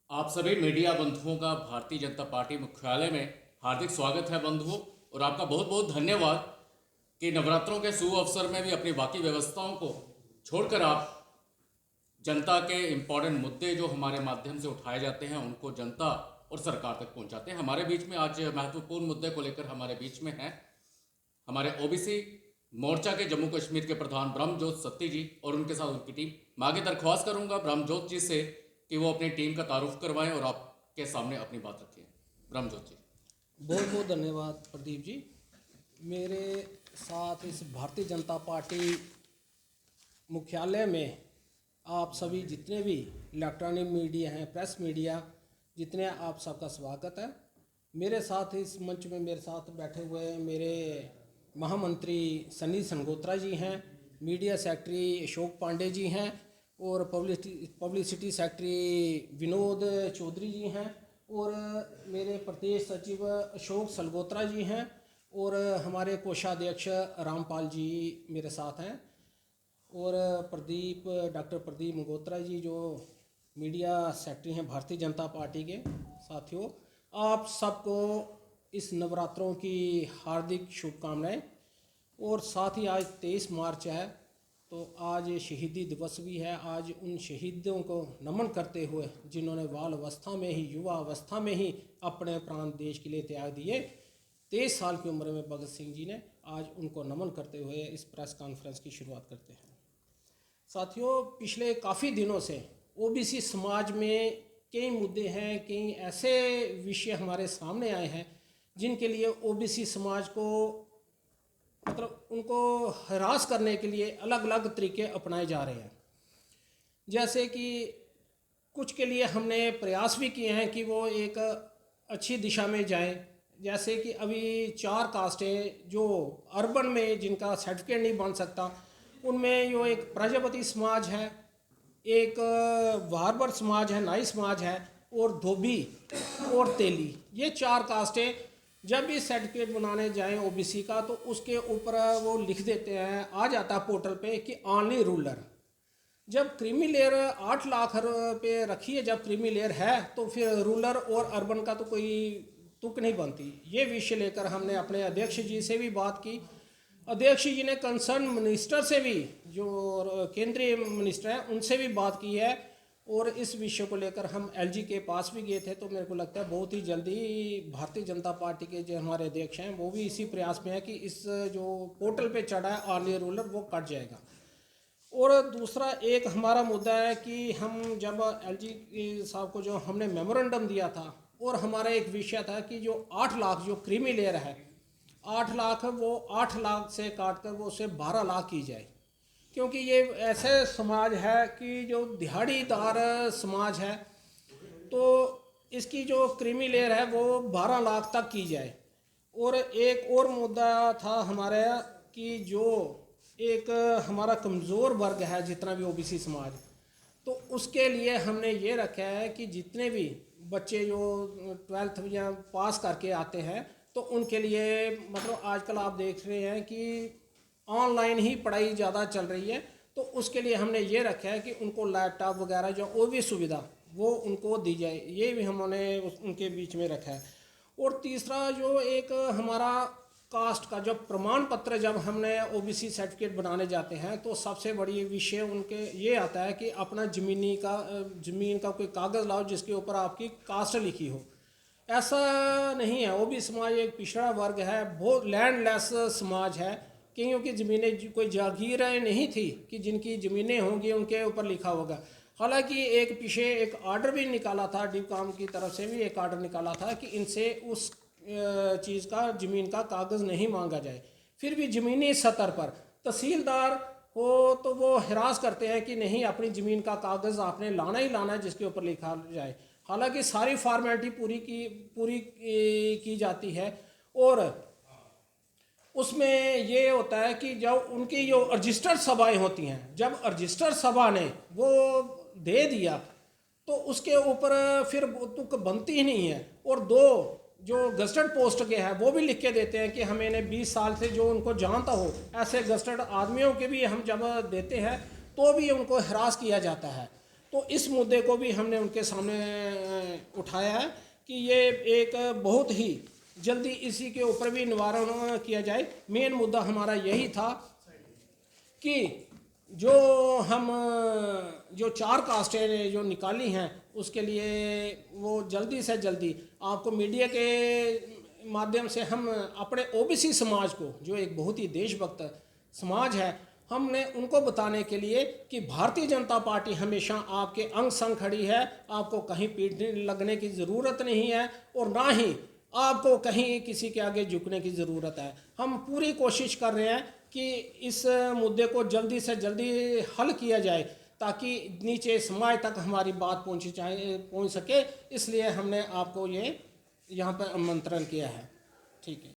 आप सभी मीडिया बंधुओं का भारतीय जनता पार्टी मुख्यालय में हार्दिक स्वागत है बंधुओं। और आपका बहुत बहुत धन्यवाद कि नवरात्रों के शुभ अवसर में भी अपनी बाकी व्यवस्थाओं को छोड़कर आप जनता के इम्पोर्टेंट मुद्दे जो हमारे माध्यम से उठाए जाते हैं उनको जनता और सरकार तक पहुंचाते हैं। हमारे बीच में आज महत्वपूर्ण मुद्दे को लेकर हमारे बीच में हैं हमारे ओबीसी मोर्चा के जम्मू कश्मीर के प्रधान ब्रह्मजोत सत्ती जी और उनके साथ उनकी टीम। मैं आगे दरख्वास्त करूंगा ब्रह्मजोत जी से कि वो अपनी टीम का तारुफ करवाएं और आपके सामने अपनी बात रखें। ब्रह्मजोत जी। बहुत बहुत धन्यवाद प्रदीप जी। मेरे साथ इस भारतीय जनता पार्टी मुख्यालय में आप सभी जितने भी इलेक्ट्रॉनिक मीडिया हैं, प्रेस मीडिया, जितने आप सबका स्वागत है। मेरे साथ इस मंच में मेरे साथ बैठे हुए मेरे महामंत्री सनी संगोत्रा जी हैं, मीडिया सेक्रेटरी अशोक पांडे जी हैं और पब्लिसिटी सेक्रेटरी विनोद चौधरी जी हैं और मेरे प्रदेश सचिव अशोक सलगोत्रा जी हैं और हमारे कोषाध्यक्ष रामपाल जी मेरे साथ हैं और डॉक्टर प्रदीप मंगोत्रा जी जो मीडिया सेक्रेटरी हैं भारतीय जनता पार्टी के। साथियों, आप सबको इस नवरात्रों की हार्दिक शुभकामनाएं। और साथ ही आज 23 मार्च है तो आज शहीदी दिवस भी है। आज उन शहीदों को नमन करते हुए जिन्होंने बाल अवस्था में ही, युवा अवस्था में ही अपने प्राण देश के लिए त्याग दिए, 23 साल की उम्र में भगत सिंह जी ने, आज उनको नमन करते हुए इस प्रेस कॉन्फ्रेंस की शुरुआत करते हैं। साथियों, पिछले काफ़ी दिनों से ओबीसी समाज में कई मुद्दे हैं, कई ऐसे विषय हमारे सामने आए हैं जिनके लिए ओबीसी समाज को उनको हरास करने के लिए अलग अलग तरीके अपनाए जा रहे हैं। जैसे कि कुछ के लिए हमने प्रयास भी किए हैं कि वो एक अच्छी दिशा में जाएं। जैसे कि अभी 4 कास्टें जो अर्बन में जिनका सर्टिफिकेट नहीं बन सकता, उनमें जो एक प्रजापति समाज है, एक बारबर समाज है, नाई समाज है और धोबी और तेली, ये 4 कास्टें जब भी सर्टिफिकेट बनाने जाएं ओबीसी का तो उसके ऊपर वो लिख देते हैं, आ जाता है पोर्टल पे कि ऑनली रूरल। जब क्रीमी लेयर 8 लाख पे रखी है, जब क्रीमी लेयर है तो फिर रूरल और अर्बन का तो कोई तुक नहीं बनती। ये विषय लेकर हमने अपने अध्यक्ष जी से भी बात की। अध्यक्ष जी ने कंसर्न मिनिस्टर से भी, जो केंद्रीय मिनिस्टर हैं, उनसे भी बात की है और इस विषय को लेकर हम एलजी के पास भी गए थे। तो मेरे को लगता है बहुत ही जल्दी भारतीय जनता पार्टी के जो हमारे अध्यक्ष हैं वो भी इसी प्रयास में है कि इस जो पोर्टल पे चढ़ा है ऑनली रूरल वो कट जाएगा। और दूसरा एक हमारा मुद्दा है कि हम जब एलजी साहब को जो हमने मेमोरेंडम दिया था और हमारा एक विषय था कि जो 8 लाख जो क्रीमी लेयर है, 8 लाख वो 8 लाख से काट कर वो उसे 12 लाख की जाए, क्योंकि ये ऐसे समाज है कि जो दिहाड़ीदार समाज है, तो इसकी जो क्रीमी लेयर है वो 12 लाख तक की जाए। और एक और मुद्दा था हमारा कि जो एक हमारा कमज़ोर वर्ग है जितना भी ओबीसी समाज, तो उसके लिए हमने ये रखा है कि जितने भी बच्चे जो 12th या पास करके आते हैं तो उनके लिए, मतलब आजकल आप देख रहे हैं कि ऑनलाइन ही पढ़ाई ज़्यादा चल रही है, तो उसके लिए हमने ये रखा है कि उनको लैपटॉप वगैरह जो और भी सुविधा वो उनको दी जाए। ये भी हमने उनके बीच में रखा है। और तीसरा जो एक हमारा कास्ट का जो प्रमाण पत्र, जब हमने ओबीसी सर्टिफिकेट बनाने जाते हैं तो सबसे बड़ी विषय उनके ये आता है कि अपना ज़मीन का कोई कागज़ लाओ जिसके ऊपर आपकी कास्ट लिखी हो। ऐसा नहीं है। ओबीसी समाज एक पिछड़ा वर्ग है, बहुत लैंडलेस समाज है, क्योंकि ज़मीनें कोई जागीरें नहीं थी कि जिनकी ज़मीनें होंगी उनके ऊपर लिखा होगा। हालांकि एक पीछे एक आर्डर भी निकाला था, डीकॉम की तरफ से भी एक आर्डर निकाला था कि इनसे उस चीज़ का, ज़मीन का कागज़ नहीं मांगा जाए। फिर भी ज़मीनी स्तर पर तहसीलदार हो तो वो हरास करते हैं कि नहीं, अपनी ज़मीन का कागज़ आपने लाना ही लाना है जिसके ऊपर लिखा जाए। हालांकि सारी फॉर्मेलिटी पूरी की जाती है और उसमें ये होता है कि जब उनकी जो रजिस्टर्ड सभाएं होती हैं, जब रजिस्टर्ड सभा ने वो दे दिया तो उसके ऊपर फिर तुक बनती ही नहीं है। और 2 जो गजटेड पोस्ट के हैं वो भी लिख के देते हैं कि हमें ने 20 साल से जो उनको जानता हो, ऐसे गजटेड आदमियों के भी हम जब देते हैं तो भी उनको हरास किया जाता है। तो इस मुद्दे को भी हमने उनके सामने उठाया है कि ये एक बहुत ही जल्दी इसी के ऊपर भी निवारण किया जाए। मेन मुद्दा हमारा यही था कि जो 4 कास्टें जो निकाली हैं उसके लिए वो जल्दी से जल्दी आपको मीडिया के माध्यम से हम अपने ओबीसी समाज को, जो एक बहुत ही देशभक्त समाज है, हमने उनको बताने के लिए कि भारतीय जनता पार्टी हमेशा आपके अंग संग खड़ी है, आपको कहीं पीठ लगने की ज़रूरत नहीं है और ना ही आपको कहीं किसी के आगे झुकने की ज़रूरत है। हम पूरी कोशिश कर रहे हैं कि इस मुद्दे को जल्दी से जल्दी हल किया जाए ताकि नीचे समाज तक हमारी बात पहुंच सके। इसलिए हमने आपको ये यहाँ पर आमंत्रण किया है। ठीक है।